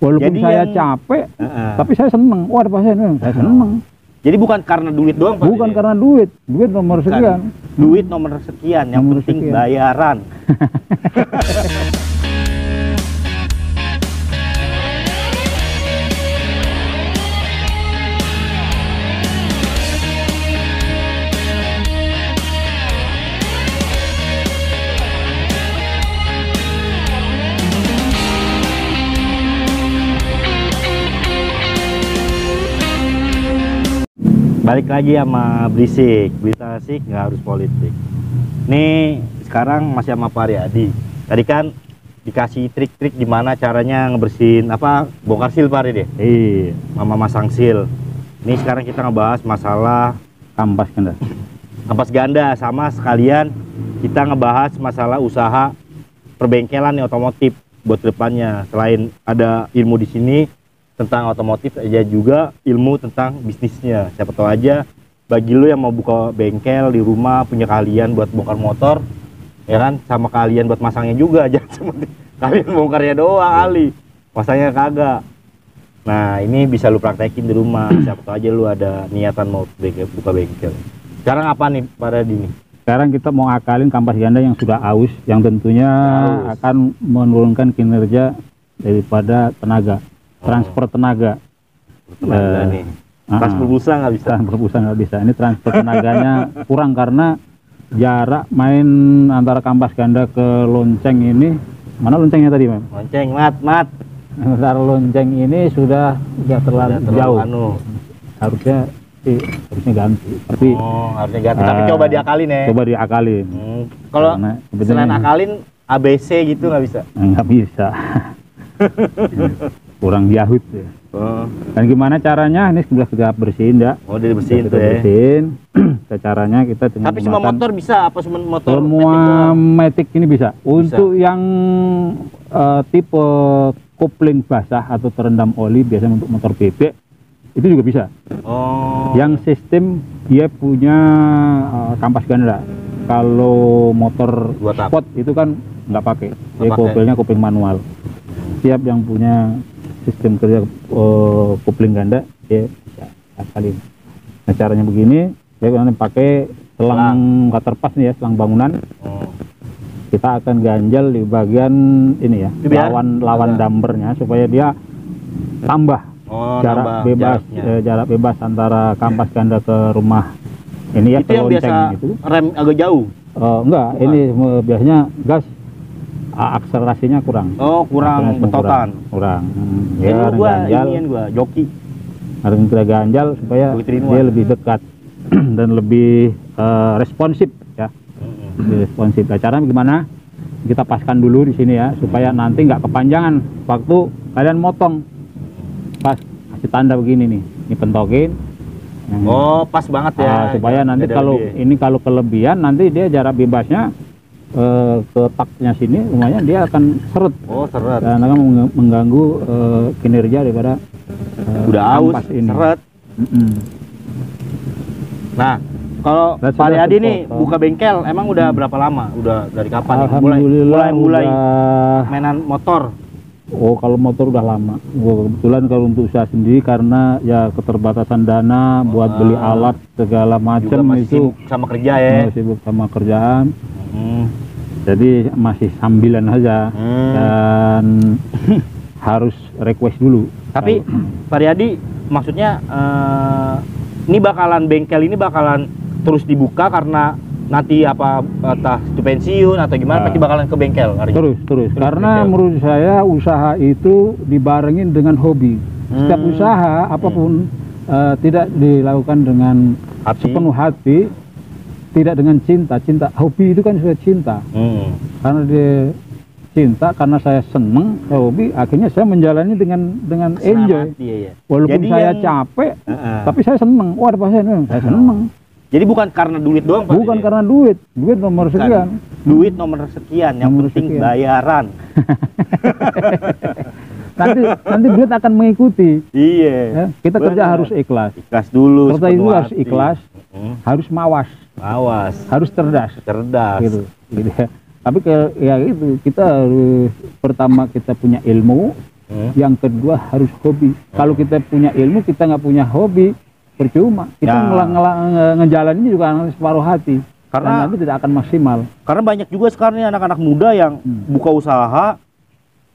Walaupun Jadi saya yang- capek, tapi saya seneng. Wah, ada pasien, saya seneng. Jadi bukan karena duit doang, Pak Bukan Dede? karena duit nomor Bukan. sekian. Duit nomor sekian, yang Nomor penting sekian. bayaran. Balik lagi sama Berisik, berita asik nggak harus politik. Nih sekarang masih sama Pak Riyadi. Tadi kan dikasih trik-trik gimana caranya ngebersihin apa bongkar sil Pak Riyadi, Iya, sama masang sil. Nih sekarang kita ngebahas masalah kampas kan dah. kampas ganda, sama sekalian kita ngebahas masalah usaha perbengkelan nih otomotif buat depannya. Selain ada ilmu di sini tentang otomotif, aja juga ilmu tentang bisnisnya. Siapa tahu aja bagi lu yang mau buka bengkel di rumah, punya kalian buat bongkar motor, ya kan, sama kalian buat masangnya juga. Jangan seperti kalian bongkarnya doang kali, masangnya kagak. Nah ini bisa lu praktekin di rumah. Siapa tahu aja lu ada niatan mau buka bengkel. Sekarang apa nih pada dini? Sekarang kita mau akalin kampas ganda yang sudah aus, yang tentunya Aus. akan menurunkan kinerja daripada tenaga, transfer tenaga. Tenaga nih. Transfer busa nggak bisa. Transfer busa nggak bisa. Ini transfer tenaganya kurang karena jarak main antara kampas ganda ke lonceng ini, mana loncengnya tadi, Mem? Lonceng, mat. Antara lonceng ini sudah terlalu jauh. Anu. Harusnya ganti. Tapi Harusnya ganti. Tapi coba diakalin ya. coba diakalin. Kalau Karena selain sebenarnya- akalin ABC gitu nggak bisa. Nggak bisa. Kurang yahut ya. Dan gimana caranya? Ini sudah kita bersihin ya. Oh, dibersihin Kita tuh ya. bersihin. Caranya kita dengan Tapi semua menggunakan motor bisa apa semua motor? semua metik doang? matic ini bisa. Untuk yang tipe kopling basah atau terendam oli, biasanya untuk motor bebek itu juga bisa. Oh. Yang sistem dia punya kampas ganda. Kalau motor Dua tak. sport itu kan nggak pakai. Dia pakai. kopelnya kopling manual. Siap yang punya sistem kerja kopling ganda dia bisa akalin. Nah caranya begini, saya nanti pakai selang waterpass nih ya, selang bangunan. Oh. Kita akan ganjal di bagian ini ya, Itu biar lawan dampernya supaya dia tambah Oh, jarak nambah bebas, jaraknya. jarak bebas antara kampas ganda ke rumah ini ya, Itu ke yang lonceng biasa itu. rem agak jauh. Enggak, Bukan. ini biasanya gas akselerasinya kurang. Oh, kurang Akselerasinya betotan. Kurang. Ya, Ya, gua ganjal, inian gua joki. harus kita ganjal supaya Joki three in dia one. lebih dekat dan lebih responsif ya. Lebih responsif. Nah, caranya gimana? Kita paskan dulu di sini ya supaya nanti nggak kepanjangan waktu kalian motong. Pas kasih tanda begini nih, ini pentokin. Oh, pas banget ya. Supaya nanti Beda kalau lebih. ini kalau kelebihan nanti dia jarak bebasnya ke taknya sini lumayan dia akan seret Oh, seret. dan akan mengganggu kinerja daripada Udah aus, kampas ini. seret. Mm-mm. Nah, kalau Dan Pak sudah Riyadi nih dipotong. buka bengkel emang udah berapa lama? Udah dari kapan nih? Alhamdulillah mulai udah. mainan motor. Oh kalau motor udah lama. Kebetulan kalau untuk usaha sendiri karena ya keterbatasan dana buat beli alat segala Juga macam masih itu sibuk sama kerja ya. sibuk sama kerjaan. Hmm. Jadi masih sambilan aja dan harus request dulu. Tapi Pak Riyadi maksudnya ini bakalan bengkel ini bakalan terus dibuka karena nanti apa entah itu pensiun atau gimana, pasti bakalan ke bengkel hari ini. Terus karena bengkel. menurut saya usaha itu dibarengin dengan hobi. Setiap usaha apapun tidak dilakukan dengan Hati. sepenuh hati, tidak dengan cinta. Hobi itu kan sudah cinta. Karena dia cinta, karena saya seneng hobi, akhirnya saya menjalani dengan enjoy. Hati, ya. Walaupun Jadi saya yang- capek, Heeh. tapi saya seneng. Wah ada pasien, saya seneng. Jadi bukan karena duit doang Pak Bukan Riyadi? karena duit nomor Bukan. sekian. Duit nomor sekian, yang Nomor penting sekian. bayaran. nanti duit akan mengikuti. Iya. Ya, kita kerja Benar. harus ikhlas. Ikhlas dulu. Serta itu sepenuh harus hati. ikhlas, harus mawas, Awas, harus cerdas. cerdas. Gitu ya. Tapi ya itu kita harus pertama kita punya ilmu, Yang kedua harus hobi. Kalau kita punya ilmu, kita nggak punya hobi, percuma. Kita ngejalaninnya juga separuh hati. Karena nanti tidak akan maksimal. Karena banyak juga sekarang nih anak-anak muda yang buka usaha,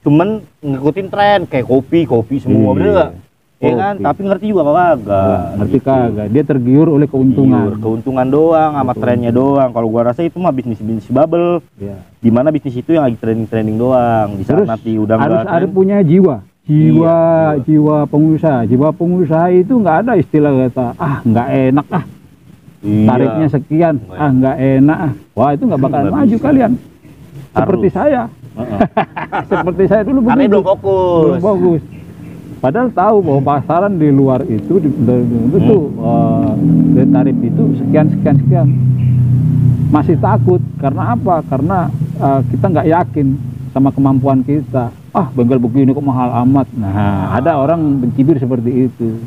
cuman ngikutin tren kayak kopi semua, bener nggak? Iya kan, tapi ngerti juga kagak. Ngerti kagak. Dia tergiur oleh keuntungan. Keuntungan doang, sama trennya doang. Kalau gua rasa itu mah bisnis bubble. Dimana bisnis itu yang lagi trending doang. Di saat nanti udah harus ada punya jiwa pengusaha. Jiwa pengusaha itu nggak ada istilah kata nggak enak tarifnya sekian, nggak enak wah itu nggak bakalan maju kalian. Seperti saya. Seperti saya dulu begitu. Belum fokus. Padahal tahu bahwa pasaran di luar itu tarif itu sekian. Masih takut karena apa? Karena kita nggak yakin sama kemampuan kita. Bengkel begini kok mahal amat. Nah, ada orang mencibir seperti itu.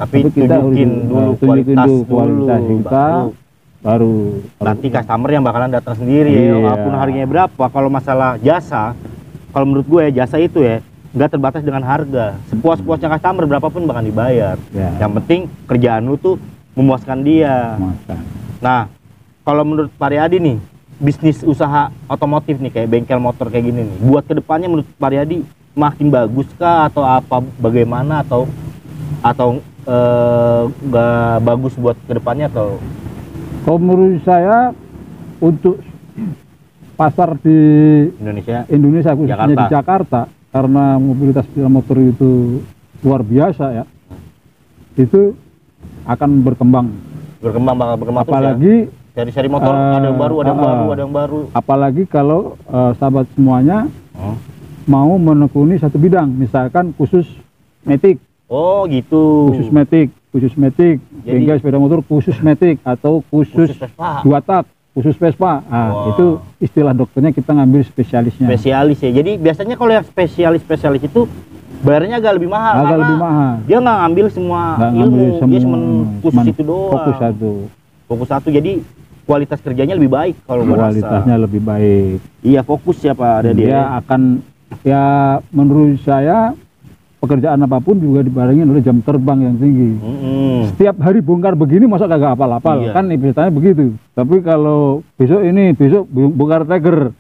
Tapi kita tunjukin dulu kualitas kita, baru nanti customer yang bakalan datang sendiri ya, walaupun harganya berapa. Kalau masalah jasa, kalau menurut gue ya jasa itu ya nggak terbatas dengan harga. Sepuas-puasnya customer berapapun bakal dibayar. Yang penting kerjaan lu tuh memuaskan dia. Nah, kalau menurut Pak Riyadi nih, bisnis usaha otomotif nih kayak bengkel motor kayak gini nih, buat kedepannya menurut Pak Riyadi makin bagus kah atau apa bagaimana atau nggak bagus buat kedepannya atau? Kalau menurut saya untuk pasar di Indonesia khususnya di Jakarta, karena mobilitas sepeda motor itu luar biasa ya, itu akan berkembang apalagi seri-seri motor ada yang baru. Apalagi kalau sahabat semuanya mau menekuni satu bidang, misalkan khusus matic. Oh gitu. Khusus matic. Bengkel sepeda motor khusus matic atau khusus 2 tak, khusus Vespa. Itu istilah dokternya kita ngambil spesialisnya. Spesialis ya. Jadi biasanya kalau yang spesialis itu bayarnya agak lebih mahal. Dia nggak ngambil semua ilmu, dia cuma khusus itu doang. Fokus satu. Jadi kualitas kerjanya lebih baik kalau kualitasnya lebih baik. Iya, fokus ya Pak Riyadi. Dia akan menurut saya pekerjaan apapun juga dibarengi oleh jam terbang yang tinggi. Setiap hari bongkar begini masa kagak hafal-hafal, kan ceritanya begitu. Tapi kalau besok bongkar Tiger,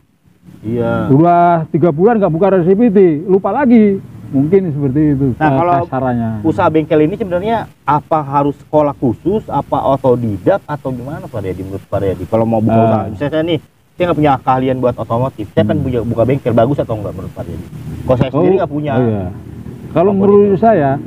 udah 3 bulan nggak bongkar RCPT, lupa lagi, mungkin seperti itu. Nah, kalau kasarannya usaha bengkel ini sebenarnya apa harus sekolah khusus, apa otodidak atau gimana Pak Riyadi menurut Pak Riyadi? Kalau mau buka usaha, misalnya nih saya nggak punya keahlian buat otomotif, saya kan buka bengkel, bagus atau enggak menurut Pak Riyadi? Kalau saya sendiri nggak punya. Kalau menurut saya,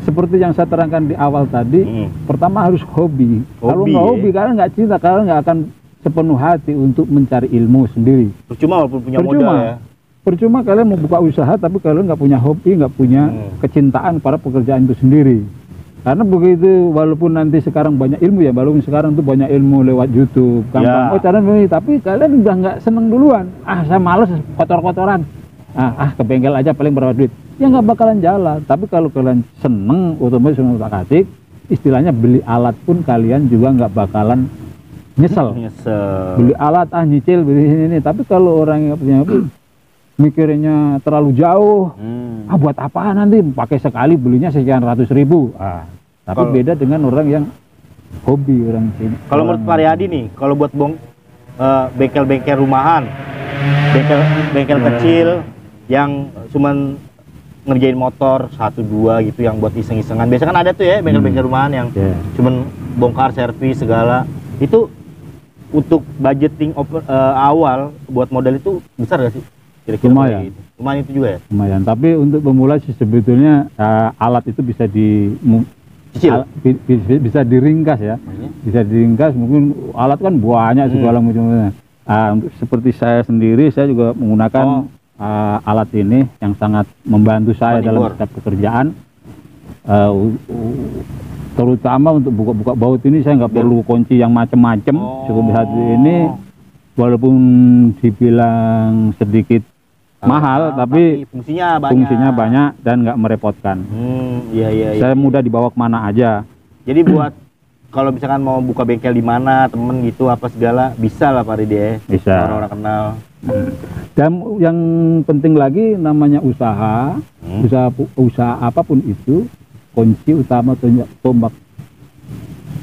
seperti yang saya terangkan di awal tadi, pertama harus hobi. Kalau nggak hobi, kalian nggak cinta, kalian nggak akan sepenuh hati untuk mencari ilmu sendiri. Percuma walaupun punya modal ya. Percuma kalian mau buka usaha, tapi kalian nggak punya hobi, nggak punya kecintaan pada pekerjaan itu sendiri. Karena begitu, walaupun nanti sekarang banyak ilmu ya, walaupun sekarang tuh banyak ilmu lewat YouTube, gampang. Cara ini, tapi kalian udah nggak seneng duluan. Saya males kotor-kotoran. Ke bengkel aja paling berapa duit. Ya nggak bakalan jalan. Tapi kalau kalian seneng otomatis otak-atik, istilahnya beli alat pun kalian juga nggak bakalan nyesel. Beli alat nyicil beli ini. Tapi kalau orang yang punya mikirnya terlalu jauh, buat apa nanti pakai sekali belinya sekian ratus ribu. Tapi beda dengan orang yang hobi orang sini. Kalau menurut Pak Riyadi nih, kalau buat bengkel-bengkel rumahan, bengkel kecil yang cuman ngerjain motor 1-2 gitu yang buat iseng-isengan. Biasanya kan ada tuh ya bengkel-bengkel rumahan yang cuman bongkar, servis segala. Itu untuk budgeting awal buat modal itu besar gak sih? Kira-kira lumayan. Gitu. Lumayan itu juga ya? Lumayan, tapi untuk pemula sih sebetulnya alat itu bisa bisa diringkas ya. Bisa diringkas, mungkin alat kan banyak segala macamnya. Seperti saya sendiri, saya juga menggunakan alat ini yang sangat membantu saya dalam setiap pekerjaan, terutama untuk buka-buka baut ini saya nggak perlu kunci yang macem-macem. Cukup satu ini, walaupun dibilang sedikit mahal, tapi fungsinya banyak dan nggak merepotkan. Saya mudah dibawa kemana aja. Jadi buat kalau misalkan mau buka bengkel di mana temen gitu apa segala bisa lah Pak Riyadi. Bisa. Orang-orang kenal. Dan yang penting lagi namanya usaha, usaha apapun itu, kunci utama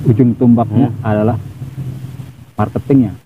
ujung tombaknya adalah marketingnya.